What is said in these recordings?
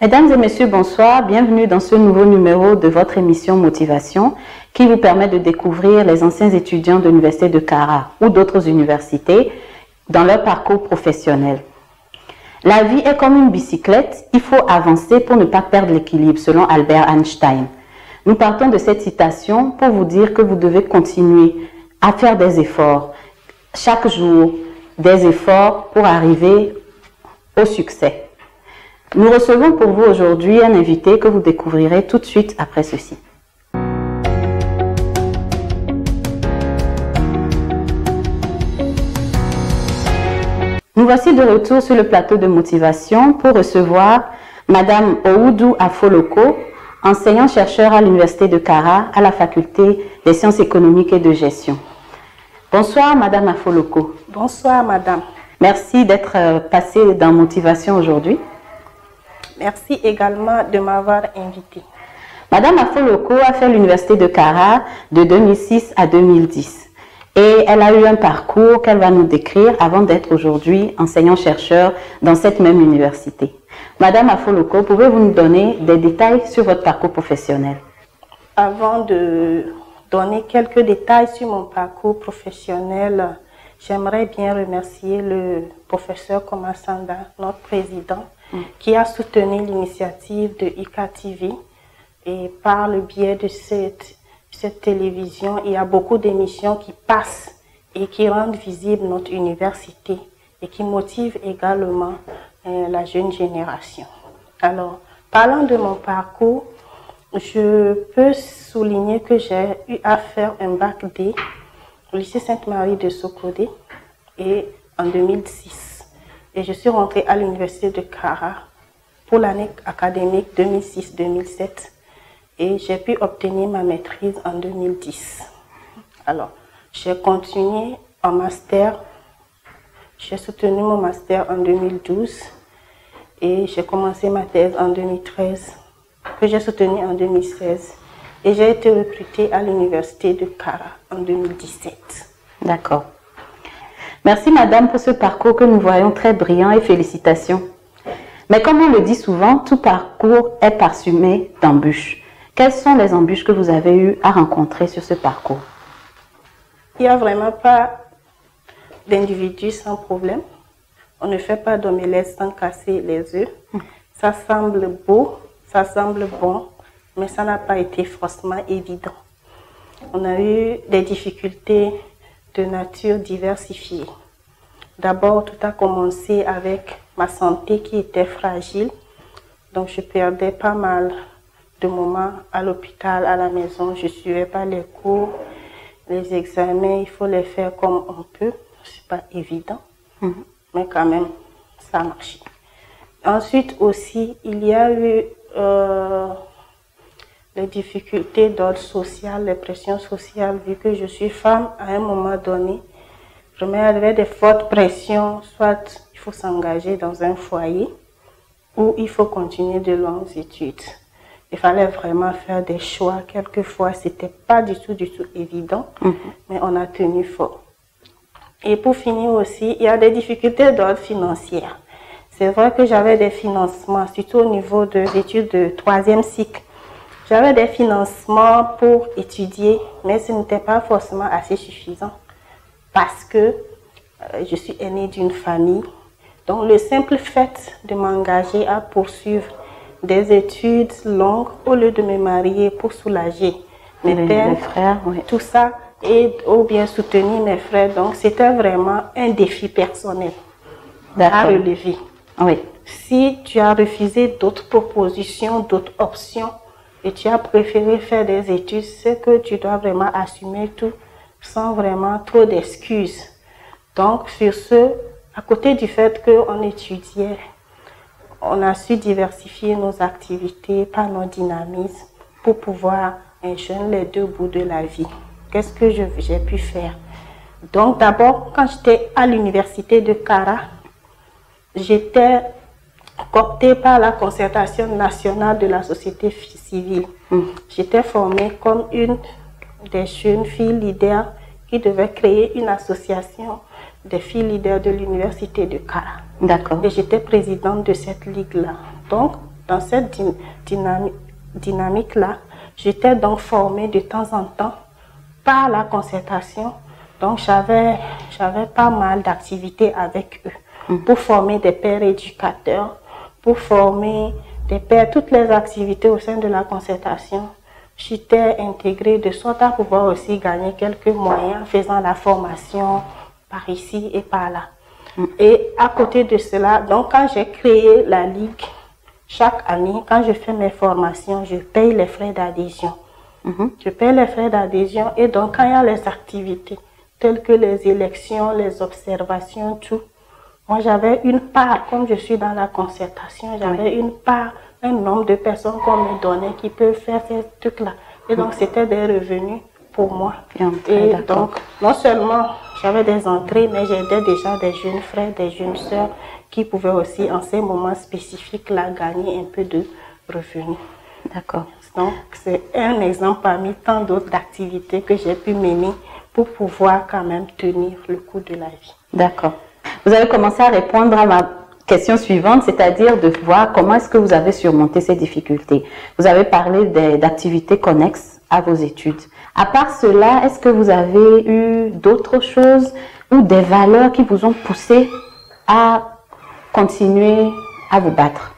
Mesdames et messieurs, bonsoir. Bienvenue dans ce nouveau numéro de votre émission Motivation qui vous permet de découvrir les anciens étudiants de l'Université de Kara ou d'autres universités dans leur parcours professionnel. La vie est comme une bicyclette, il faut avancer pour ne pas perdre l'équilibre, selon Albert Einstein. Nous partons de cette citation pour vous dire que vous devez continuer à faire des efforts, chaque jour, des efforts pour arriver au succès. Nous recevons pour vous aujourd'hui un invité que vous découvrirez tout de suite après ceci. Nous voici de retour sur le plateau de motivation pour recevoir Madame Oudou Afoloko, enseignant-chercheur à l'Université de Kara à la faculté des sciences économiques et de gestion. Bonsoir Madame Afoloko. Bonsoir Madame. Merci d'être passée dans Motivation aujourd'hui. Merci également de m'avoir invitée. Madame Afoloko a fait l'Université de Kara de 2006 à 2010 et elle a eu un parcours qu'elle va nous décrire avant d'être aujourd'hui enseignant-chercheur dans cette même université. Madame Afoloko, pouvez-vous nous donner des détails sur votre parcours professionnel? Avant de donner quelques détails sur mon parcours professionnel, j'aimerais bien remercier le professeur Komasanda, notre président, qui a soutenu l'initiative de IKTV. Et par le biais de cette télévision, il y a beaucoup d'émissions qui passent et qui rendent visible notre université et qui motivent également la jeune génération. Alors, parlant de mon parcours, je peux souligner que j'ai eu à faire un bac D au lycée Sainte-Marie de Sokodé et en 2006. Et je suis rentrée à l'université de Kara pour l'année académique 2006-2007 et j'ai pu obtenir ma maîtrise en 2010. Alors, j'ai continué en master, j'ai soutenu mon master en 2012 et j'ai commencé ma thèse en 2013 que j'ai soutenue en 2016 et j'ai été recrutée à l'université de Kara en 2017. D'accord. Merci Madame pour ce parcours que nous voyons très brillant et félicitations. Mais comme on le dit souvent, tout parcours est parsemé d'embûches. Quelles sont les embûches que vous avez eu à rencontrer sur ce parcours? Il n'y a vraiment pas d'individu sans problème. On ne fait pas d'omelette sans casser les œufs. Ça semble beau, ça semble bon, mais ça n'a pas été forcément évident. On a eu des difficultés de nature diversifiée. D'abord, tout a commencé avec ma santé qui était fragile. Donc, je perdais pas mal de moments à l'hôpital, à la maison. Je ne suivais pas les cours, les examens. Il faut les faire comme on peut. Ce n'est pas évident, mais quand même, ça a marché. Ensuite aussi, il y a eu les difficultés d'ordre social, les pressions sociales, vu que je suis femme, à un moment donné, je m'avais des fortes pressions, soit il faut s'engager dans un foyer, ou il faut continuer de longues études. Il fallait vraiment faire des choix. Quelquefois, ce n'était pas du tout évident, mais on a tenu fort. Et pour finir aussi, il y a des difficultés d'ordre financier. C'est vrai que j'avais des financements, surtout au niveau des études de 3e cycle. J'avais des financements pour étudier, mais ce n'était pas forcément assez suffisant parce que je suis aînée d'une famille. Donc, le simple fait de m'engager à poursuivre des études longues au lieu de me marier pour soulager mes frères, tout ça, et ou bien soutenir mes frères. Donc, c'était vraiment un défi personnel à relever. Oui. Si tu as refusé d'autres propositions, d'autres options, et tu as préféré faire des études, c'est que tu dois vraiment assumer tout sans vraiment trop d'excuses. Donc, sur ce, à côté du fait qu'on étudiait, on a su diversifier nos activités par nos dynamismes pour pouvoir joindre les deux bouts de la vie. Qu'est-ce que j'ai pu faire? Donc, d'abord, quand j'étais à l'université de Kara, j'étais cooptée par la concertation nationale de la société civile. J'étais formée comme une des jeunes filles leaders qui devait créer une association des filles leaders de l'université de Kara. D'accord. Et j'étais présidente de cette ligue-là. Donc, dans cette dynamique-là, j'étais donc formée de temps en temps par la concertation. Donc, j'avais pas mal d'activités avec eux pour former des pères éducateurs, pour former des pères, toutes les activités au sein de la concertation. J'étais intégrée de sorte à pouvoir aussi gagner quelques moyens en faisant la formation par ici et par là. Et à côté de cela, donc quand j'ai créé la Ligue, chaque année, quand je fais mes formations, je paye les frais d'adhésion. Je paye les frais d'adhésion et donc quand il y a les activités telles que les élections, les observations, tout, moi j'avais une part, comme je suis dans la concertation, j'avais une part, un nombre de personnes qu'on me donnait qui peuvent faire ces trucs-là. Et donc c'était des revenus pour moi. Et donc non seulement j'avais des entrées, mais j'aidais déjà des jeunes frères, des jeunes sœurs qui pouvaient aussi en ces moments spécifiques-là gagner un peu de revenus. D'accord. Donc c'est un exemple parmi tant d'autres activités que j'ai pu mener pour pouvoir quand même tenir le coup de la vie. D'accord. Vous avez commencé à répondre à ma question suivante, c'est-à-dire de voir comment est-ce que vous avez surmonté ces difficultés. Vous avez parlé d'activités connexes à vos études. À part cela, est-ce que vous avez eu d'autres choses ou des valeurs qui vous ont poussé à continuer à vous battre?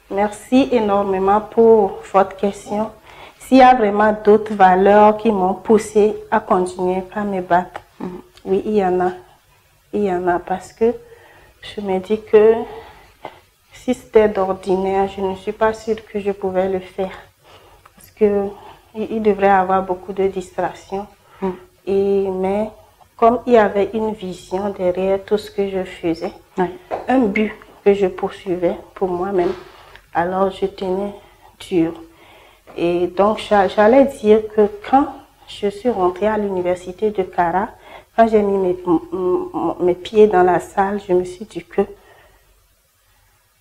Merci énormément pour votre question. S'il y a vraiment d'autres valeurs qui m'ont poussé à continuer à me battre, oui, il y en a. Il y en a parce que je me dis que si c'était d'ordinaire, je ne suis pas sûre que je pouvais le faire. Parce qu'il devrait y avoir beaucoup de distractions. Mais comme il y avait une vision derrière tout ce que je faisais, un but que je poursuivais pour moi-même, alors je tenais dur. Et donc j'allais dire que quand je suis rentrée à l'université de Kara, quand j'ai mis mes pieds dans la salle, je me suis dit que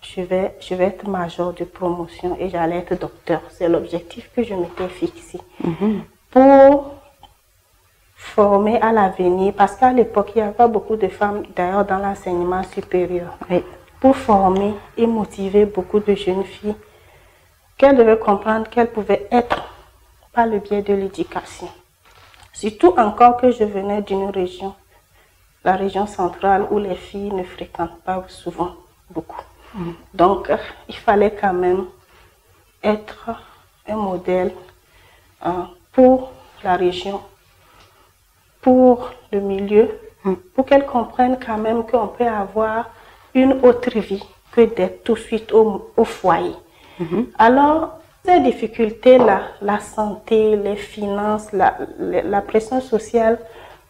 je vais être major de promotion et j'allais être docteur. C'est l'objectif que je m'étais fixé. Pour former à l'avenir, parce qu'à l'époque, il n'y avait pas beaucoup de femmes d'ailleurs dans l'enseignement supérieur. Pour former et motiver beaucoup de jeunes filles qu'elles devaient comprendre qu'elles pouvaient être par le biais de l'éducation. Surtout encore que je venais d'une région, la région centrale, où les filles ne fréquentent pas souvent beaucoup. Donc, il fallait quand même être un modèle pour la région, pour le milieu, pour qu'elles comprennent quand même qu'on peut avoir une autre vie que d'être tout de suite au foyer. Alors, ces difficultés-là, la santé, les finances, la pression sociale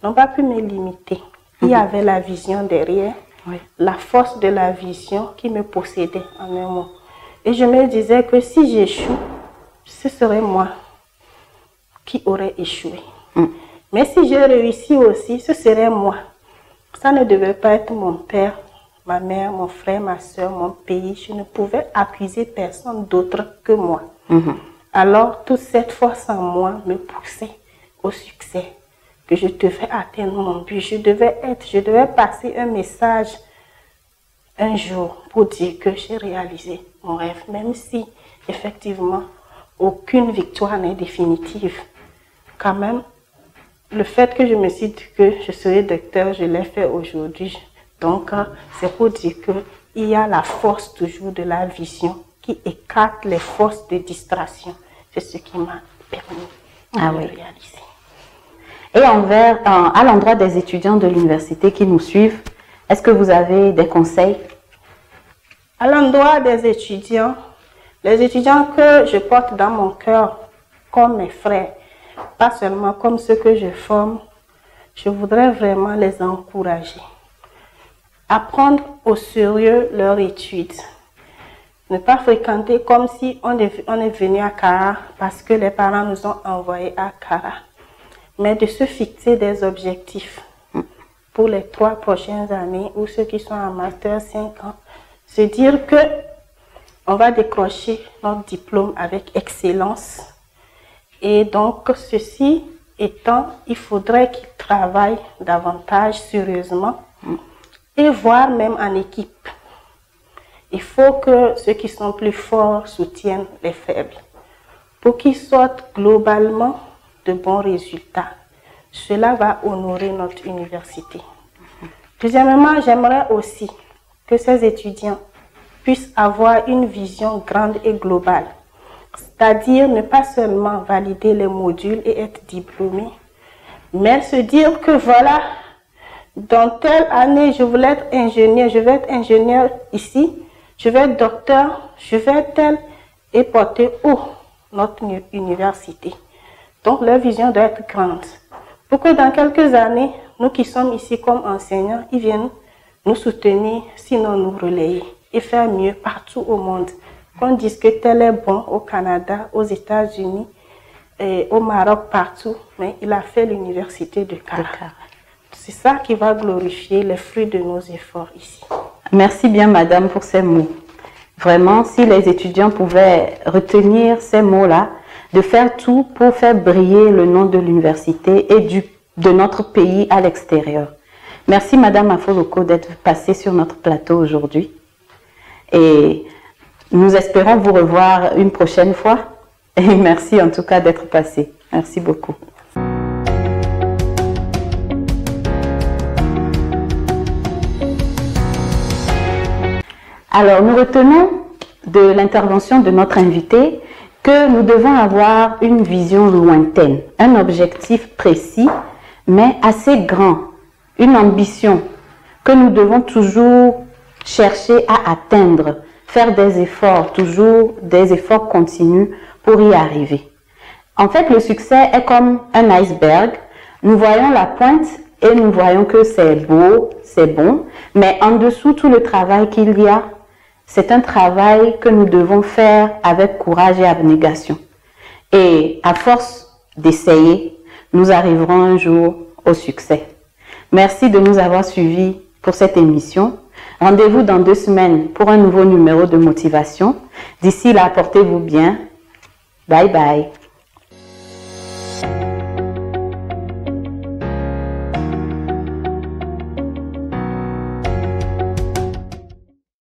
n'ont pas pu me limiter. Il y avait la vision derrière, la force de la vision qui me possédait en un mot. Et je me disais que si j'échoue, ce serait moi qui aurais échoué. Mais si j'ai réussi aussi, ce serait moi. Ça ne devait pas être mon père, ma mère, mon frère, ma soeur, mon pays. Je ne pouvais accuser personne d'autre que moi. Alors, toute cette force en moi me poussait au succès, que je devais atteindre mon but. Je devais passer un message un jour pour dire que j'ai réalisé mon rêve, même si, effectivement, aucune victoire n'est définitive. Quand même, le fait que je me suis dit que je serais docteur, je l'ai fait aujourd'hui. Donc, c'est pour dire qu'il y a la force toujours de la vision qui écarte les forces de distraction. C'est ce qui m'a permis de réaliser. Et à l'endroit des étudiants de l'université qui nous suivent, est-ce que vous avez des conseils? À l'endroit des étudiants, les étudiants que je porte dans mon cœur comme mes frères, pas seulement comme ceux que je forme, je voudrais vraiment les encourager à prendre au sérieux leur étude. Ne pas fréquenter comme si on est venu à Kara parce que les parents nous ont envoyés à Kara, mais de se fixer des objectifs pour les 3 prochaines années ou ceux qui sont en master 5 ans. Se dire que on va décrocher notre diplôme avec excellence. Et donc, ceci étant, il faudrait qu'ils travaillent davantage sérieusement et voire même en équipe. Il faut que ceux qui sont plus forts soutiennent les faibles pour qu'ils sortent globalement de bons résultats. Cela va honorer notre université. Deuxièmement, j'aimerais aussi que ces étudiants puissent avoir une vision grande et globale, c'est-à-dire ne pas seulement valider les modules et être diplômés, mais se dire que voilà, dans telle année, je voulais être ingénieur, je vais être ingénieur ici, je vais être docteur, je vais être tel, et porter haut notre université. Donc, leur vision doit être grande. Pour que dans quelques années, nous qui sommes ici comme enseignants, ils viennent nous soutenir, sinon nous relayer et faire mieux partout au monde. Qu'on dise que tel est bon au Canada, aux États-Unis, au Maroc, partout, mais il a fait l'université de Kara. C'est ça qui va glorifier les fruits de nos efforts ici. Merci bien, madame, pour ces mots. Vraiment, si les étudiants pouvaient retenir ces mots-là, de faire tout pour faire briller le nom de l'université et de notre pays à l'extérieur. Merci, madame Afoloko, d'être passée sur notre plateau aujourd'hui. Et nous espérons vous revoir une prochaine fois. Et merci en tout cas d'être passée. Merci beaucoup. Alors, nous retenons de l'intervention de notre invité que nous devons avoir une vision lointaine, un objectif précis, mais assez grand, une ambition que nous devons toujours chercher à atteindre, faire des efforts, toujours des efforts continus pour y arriver. En fait, le succès est comme un iceberg. Nous voyons la pointe et nous voyons que c'est beau, c'est bon, mais en dessous, tout le travail qu'il y a, c'est un travail que nous devons faire avec courage et abnégation. Et à force d'essayer, nous arriverons un jour au succès. Merci de nous avoir suivis pour cette émission. Rendez-vous dans 2 semaines pour un nouveau numéro de motivation. D'ici là, portez-vous bien. Bye bye.